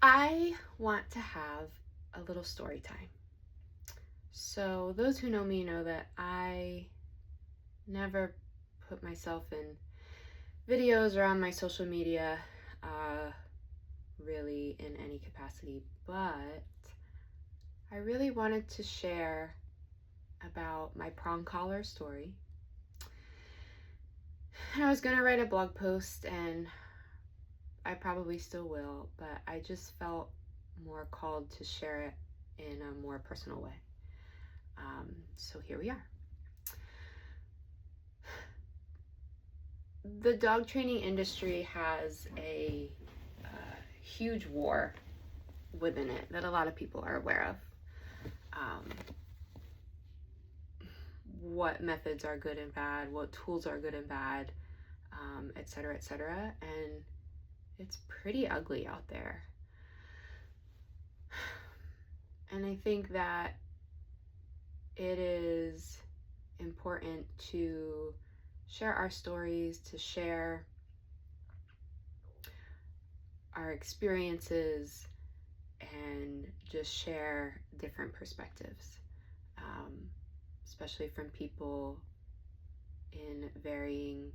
I want to have a little story time. So those who know me know that I never put myself in videos or on my social media really in any capacity, but I really wanted to share about my prong collar story. And I was going to write a blog post, and I probably still will, but I just felt more called to share it in a more personal way. So here we are. The dog training industry has a huge war within it that a lot of people are aware of. What methods are good and bad, what tools are good and bad, etc., etc. And it's pretty ugly out there. And I think that it is important to share our stories, to share our experiences, and just share different perspectives, especially from people in varying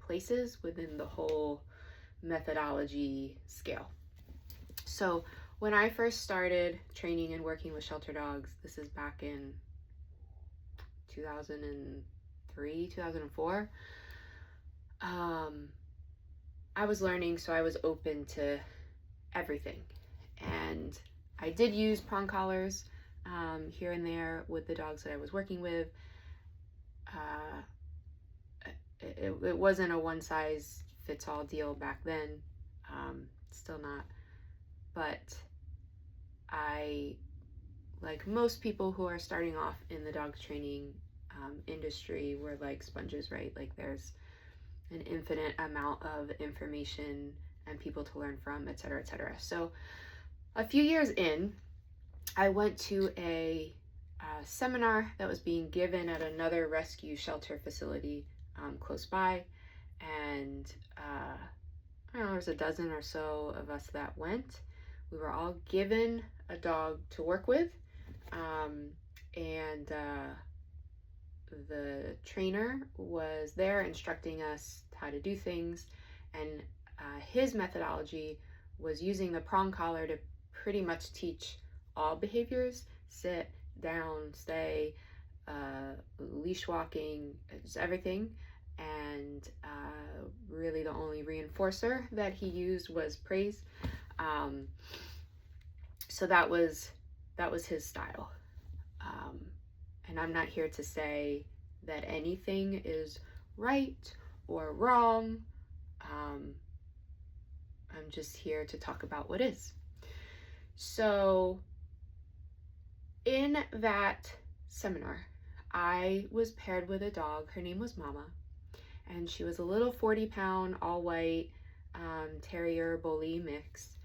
places within the whole methodology scale. So when I first started training and working with shelter dogs, this is back in 2003, 2004, I was learning, so I was open to everything. And I did use prong collars here and there with the dogs that I was working with. It wasn't a one-size-fits-all deal back then, still not. But I, like most people who are starting off in the dog training industry, we're like sponges, right? Like there's an infinite amount of information and people to learn from, etc., etc. So a few years in, I went to a seminar that was being given at another rescue shelter facility close by, and I don't know, there was a dozen or so of us that went. We were all given a dog to work with, and the trainer was there instructing us how to do things, and his methodology was using the prong collar to pretty much teach all behaviors: sit, down, stay, leash walking, just everything. And really the only reinforcer that he used was praise. So that was his style. And I'm not here to say that anything is right or wrong. I'm just here to talk about what is. So in that seminar, I was paired with a dog. Her name was Mama, and she was a little 40-pound, all-white terrier bully mix,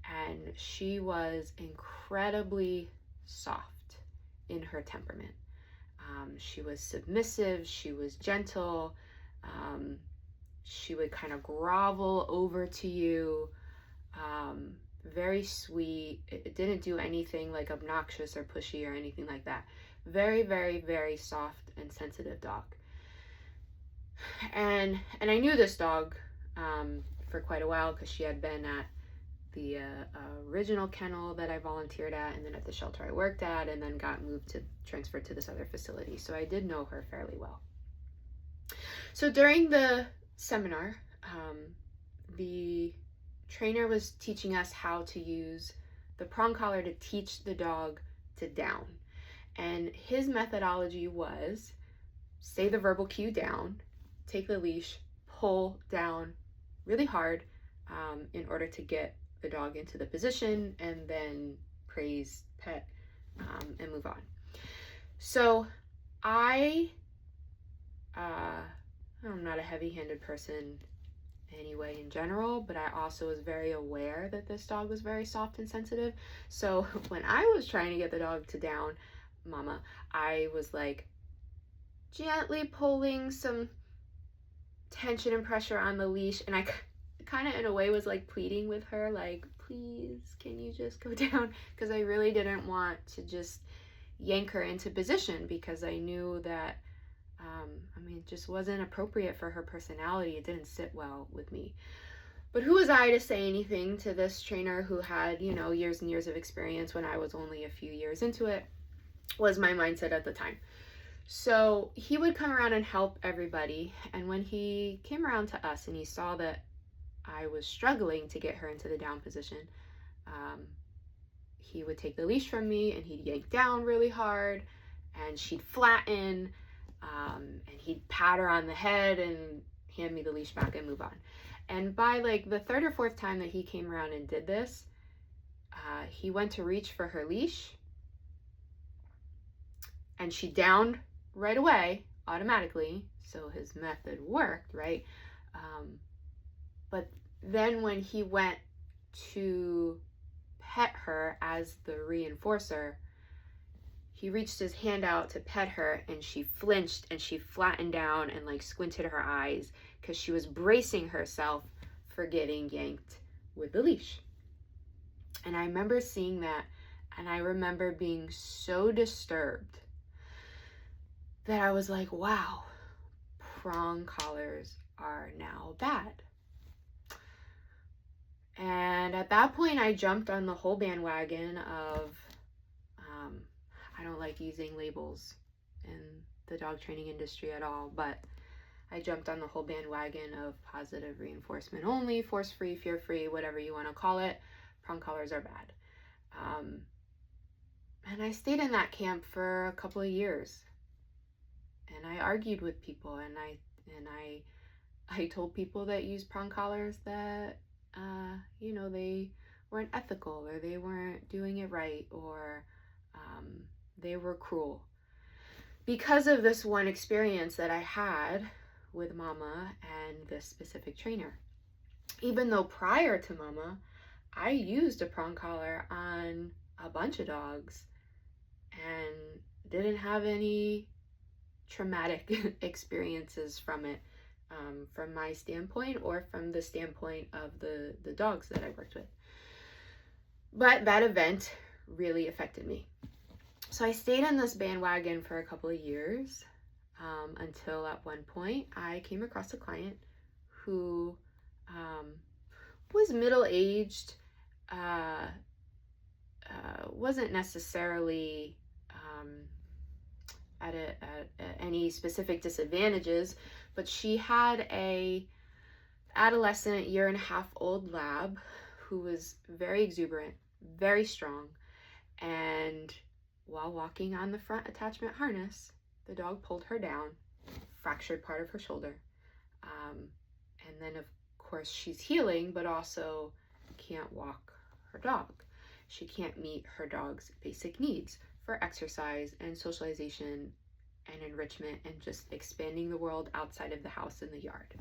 and she was incredibly soft in her temperament. She was submissive, she was gentle, she would kind of grovel over to you, very sweet. It didn't do anything like obnoxious or pushy or anything like that. Very, very, very soft and sensitive dog. And I knew this dog for quite a while because she had been at the original kennel that I volunteered at, and then at the shelter I worked at, and then got transferred to this other facility. So I did know her fairly well. So during the seminar, the trainer was teaching us how to use the prong collar to teach the dog to down. And his methodology was say the verbal cue down, take the leash, pull down really hard in order to get the dog into the position, and then praise, pet, and move on. So I'm not a heavy-handed person anyway in general, but I also was very aware that this dog was very soft and sensitive. So when I was trying to get the dog to down Mama, I was like gently pulling some tension and pressure on the leash, and kind of in a way was like pleading with her, like, please, can you just go down? Because I really didn't want to just yank her into position, because I knew that, it just wasn't appropriate for her personality. It didn't sit well with me. But who was I to say anything to this trainer who had, years and years of experience when I was only a few years into it, was my mindset at the time. So he would come around and help everybody. And when he came around to us and he saw that I was struggling to get her into the down position, he would take the leash from me and he'd yank down really hard, and she'd flatten, and he'd pat her on the head and hand me the leash back and move on. And by like the third or fourth time that he came around and did this, he went to reach for her leash and she downed right away automatically. So his method worked, right? But then when he went to pet her as the reinforcer, he reached his hand out to pet her and she flinched and she flattened down and like squinted her eyes because she was bracing herself for getting yanked with the leash. And I remember seeing that, and I remember being so disturbed that I was like, wow, prong collars are now bad. And at that point, I jumped on the whole bandwagon of, I don't like using labels in the dog training industry at all, but I jumped on the whole bandwagon of positive reinforcement only, force-free, fear-free, whatever you want to call it. Prong collars are bad. And I stayed in that camp for a couple of years. And I argued with people, and I told people that use prong collars that, they weren't ethical, or they weren't doing it right, or they were cruel. Because of this one experience that I had with Mama and this specific trainer. Even though prior to Mama, I used a prong collar on a bunch of dogs and didn't have any traumatic experiences from it, from my standpoint or from the standpoint of the dogs that I worked with. But that event really affected me. So I stayed in this bandwagon for a couple of years, until at one point I came across a client who was middle-aged, wasn't necessarily at any specific disadvantages, but she had a adolescent 1.5-year-old lab who was very exuberant, very strong, and while walking on the front attachment harness, the dog pulled her down, fractured part of her shoulder. And then, of course, she's healing, but also can't walk her dog. She can't meet her dog's basic needs for exercise and socialization and enrichment and just expanding the world outside of the house and the yard.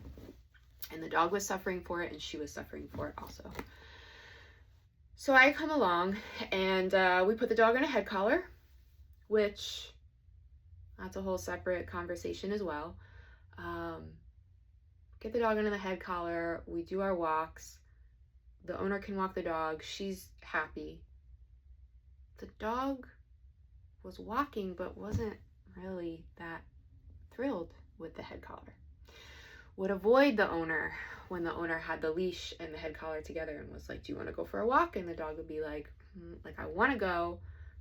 And the dog was suffering for it, and she was suffering for it also. So I come along, and we put the dog on a head collar, which that's a whole separate conversation as well. Get the dog under the head collar. We do our walks. The owner can walk the dog. She's happy. The dog was walking, but wasn't really that thrilled with the head collar. Would avoid the owner when the owner had the leash and the head collar together and was like, do you want to go for a walk? And the dog would be like, I want to go,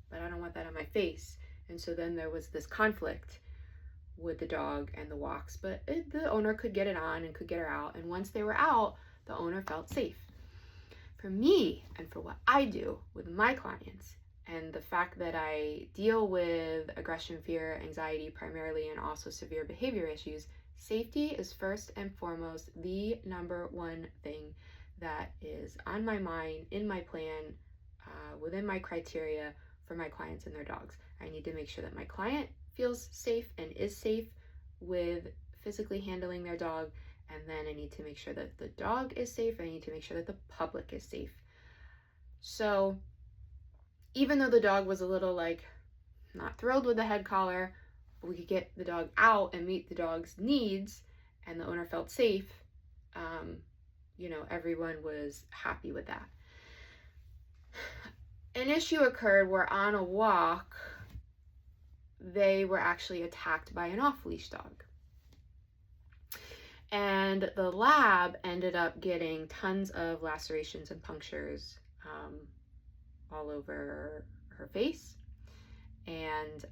but I don't want that on my face. And so then there was this conflict with the dog and the walks, but the owner could get it on and could get her out. And once they were out, the owner felt safe. For me, and for what I do with my clients, and the fact that I deal with aggression, fear, anxiety primarily, and also severe behavior issues, safety is first and foremost the number one thing that is on my mind, in my plan, within my criteria for my clients and their dogs. I need to make sure that my client feels safe and is safe with physically handling their dog, and then I need to make sure that the dog is safe, and I need to make sure that the public is safe. So even though the dog was a little not thrilled with the head collar, we could get the dog out and meet the dog's needs, and the owner felt safe, everyone was happy with that. An issue occurred where on a walk, they were actually attacked by an off-leash dog. And the lab ended up getting tons of lacerations and punctures all over her face. And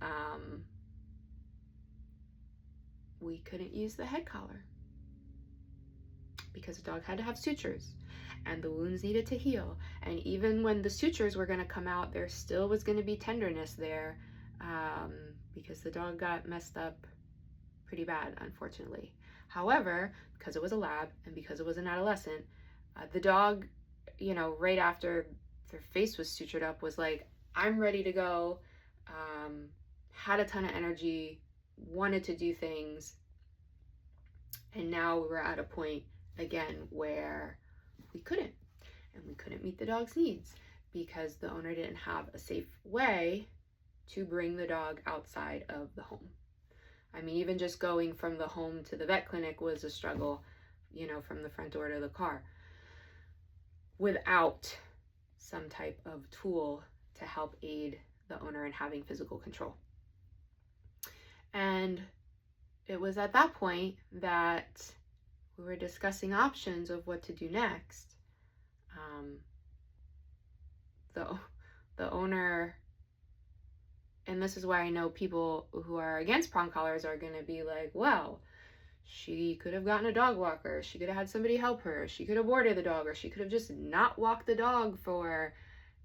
we couldn't use the head collar because the dog had to have sutures and the wounds needed to heal. And even when the sutures were going to come out, there still was going to be tenderness there because the dog got messed up pretty bad, unfortunately. However, because it was a lab and because it was an adolescent, the dog, right after their face was sutured up, was like, I'm ready to go, had a ton of energy, wanted to do things. And now we were at a point again where we couldn't meet the dog's needs because the owner didn't have a safe way to bring the dog outside of the home. I mean, even just going from the home to the vet clinic was a struggle, from the front door to the car, without some type of tool to help aid the owner in having physical control. And it was at that point that we were discussing options of what to do next. The owner, and this is why I know people who are against prong collars are going to be like, well, she could have gotten a dog walker, she could have had somebody help her, she could have boarded the dog, or she could have just not walked the dog for,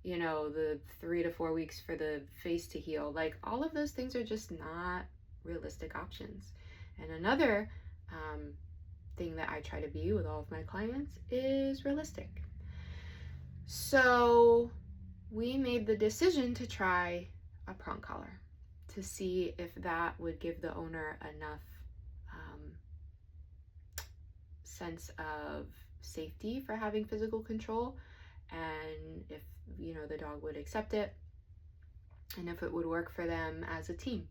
the 3 to 4 weeks for the face to heal. Like, all of those things are just not realistic options. And another thing that I try to be with all of my clients is realistic. So we made the decision to try a prong collar to see if that would give the owner enough sense of safety for having physical control, and if the dog would accept it, and if it would work for them as a team.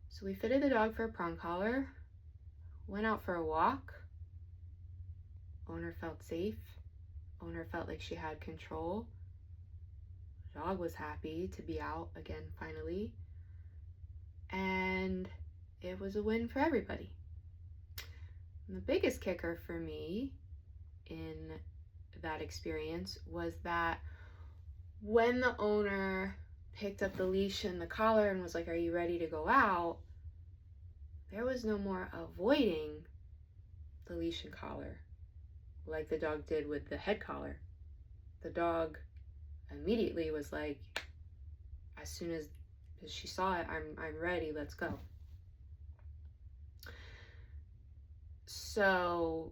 So we fitted the dog for a prong collar, went out for a walk. Owner felt safe. Owner felt like she had control. Dog was happy to be out again finally. And it was a win for everybody. And the biggest kicker for me in that experience was that when the owner picked up the leash and the collar and was like, are you ready to go out? There was no more avoiding the leash and collar like the dog did with the head collar. The dog immediately was like, as soon as she saw it, I'm ready, let's go. So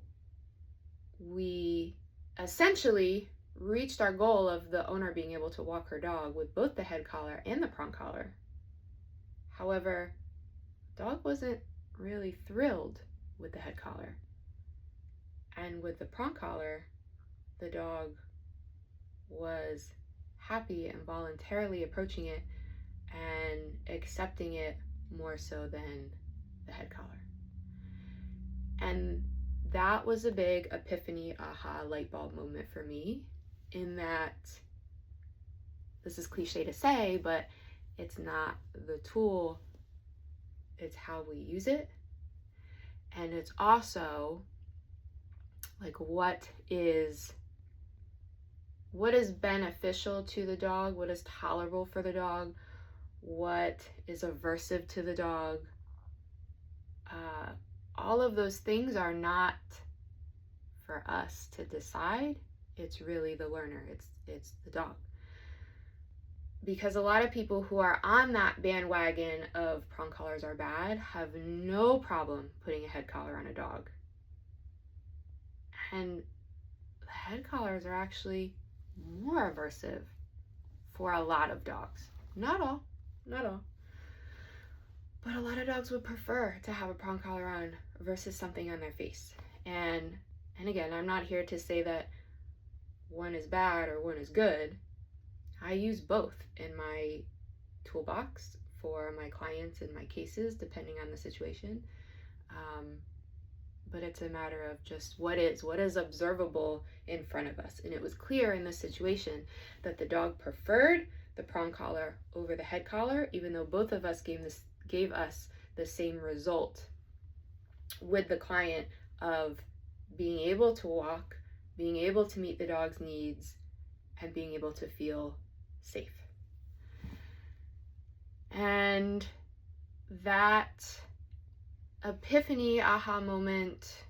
we essentially reached our goal of the owner being able to walk her dog with both the head collar and the prong collar. However, the dog wasn't really thrilled with the head collar. And with the prong collar, the dog was happy and voluntarily approaching it and accepting it more so than the head collar. And that was a big epiphany, aha, light bulb moment for me, in that this is cliche to say, but it's not the tool, it's how we use it. And it's also like what is beneficial to the dog, what is tolerable for the dog, what is aversive to the dog. All of those things are not for us to decide. It's really the learner, it's the dog. Because a lot of people who are on that bandwagon of prong collars are bad have no problem putting a head collar on a dog. And the head collars are actually more aversive for a lot of dogs. Not all. But a lot of dogs would prefer to have a prong collar on versus something on their face. And again, I'm not here to say that one is bad or one is good. I use both in my toolbox for my clients and my cases, depending on the situation. but it's a matter of just what is observable in front of us. And it was clear in this situation that the dog preferred the prong collar over the head collar, even though both of us gave us the same result with the client of being able to walk, being able to meet the dog's needs, and being able to feel safe. And that epiphany, aha moment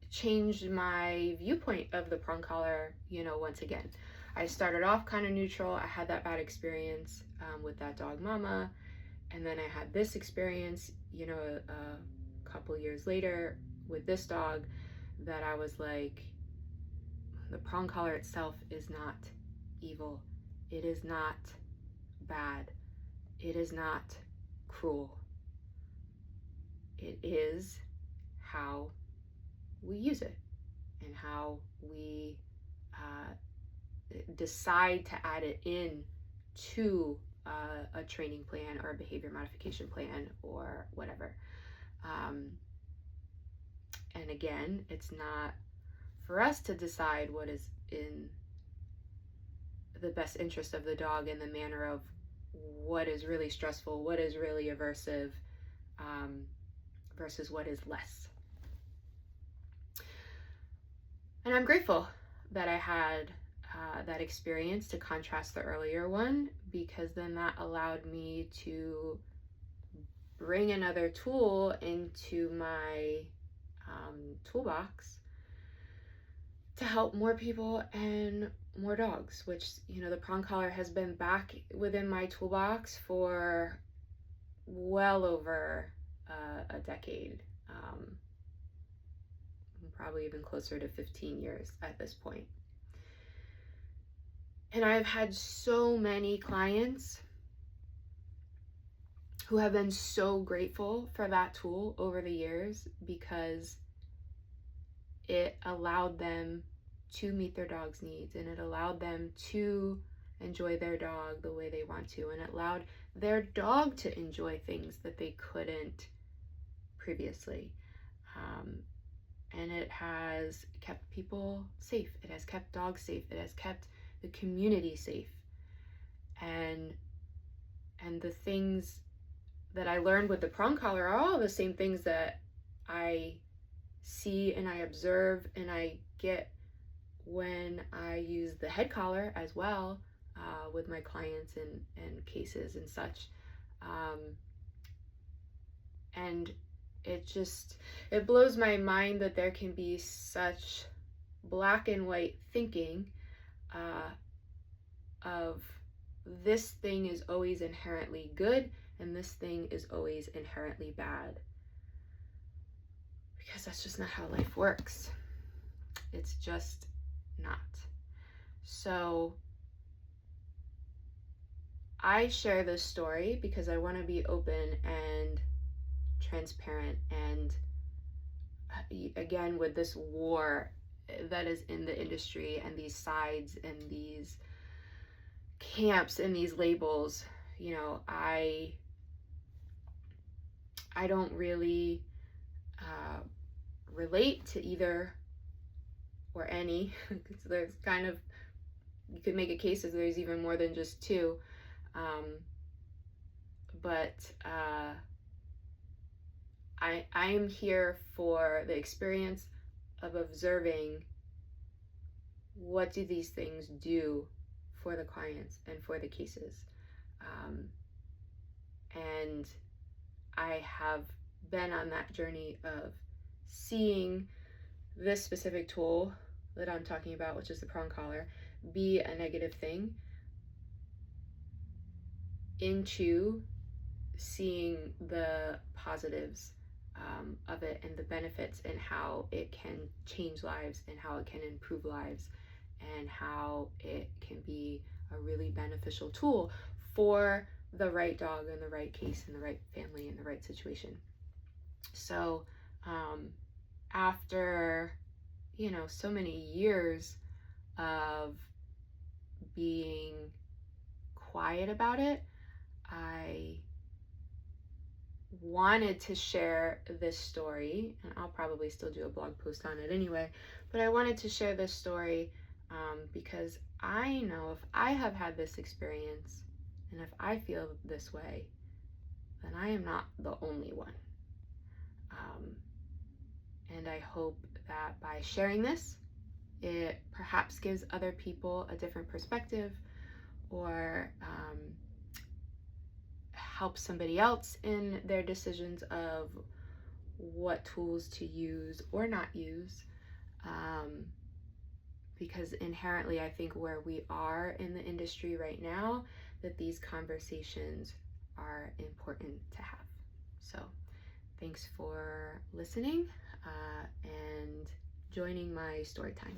changed my viewpoint of the prong collar, once again. I started off kind of neutral. I had that bad experience with that dog mama. And then I had this experience, a couple years later with this dog, that I was like, the prong collar itself is not evil. It is not bad. It is not cruel. It is how we use it and how we decide to add it in to a training plan or a behavior modification plan or whatever. And again, it's not for us to decide what is in the best interest of the dog in the manner of what is really stressful, what is really aversive, versus what is less. And I'm grateful that I had that experience to contrast the earlier one, because then that allowed me to bring another tool into my toolbox to help more people and more dogs, which, the prong collar has been back within my toolbox for well over a decade, probably even closer to 15 years at this point. And I've had so many clients who have been so grateful for that tool over the years, because it allowed them to meet their dog's needs, and it allowed them to enjoy their dog the way they want to, and it allowed their dog to enjoy things that they couldn't previously. And it has kept people safe. It has kept dogs safe. It has kept the community safe. And the things that I learned with the prong collar are all the same things that I see and I observe and I get when I use the head collar as well, with my clients and cases and such. And it blows my mind that there can be such black and white thinking of this thing is always inherently good and this thing is always inherently bad, because that's just not how life works. It's just not. So I share this story because I want to be open and transparent, and again, with this war that is in the industry and these sides and these camps and these labels, I don't really relate to either or any. There's kind of, you could make a case that there's even more than just two, but I am here for the experience of observing what do these things do for the clients and for the cases. And I have been on that journey of seeing this specific tool that I'm talking about, which is the prong collar, be a negative thing, into seeing the positives of it and the benefits, and how it can change lives and how it can improve lives and how it can be a really beneficial tool for the right dog in the right case in the right family in the right situation. So after so many years of being quiet about it, I wanted to share this story, and I'll probably still do a blog post on it anyway, but I wanted to share this story because I know if I have had this experience and if I feel this way, then I am not the only one. And I hope that by sharing this, it perhaps gives other people a different perspective, or helps somebody else in their decisions of what tools to use or not use. Because inherently, I think where we are in the industry right now, that these conversations are important to have. So thanks for listening and joining my story time.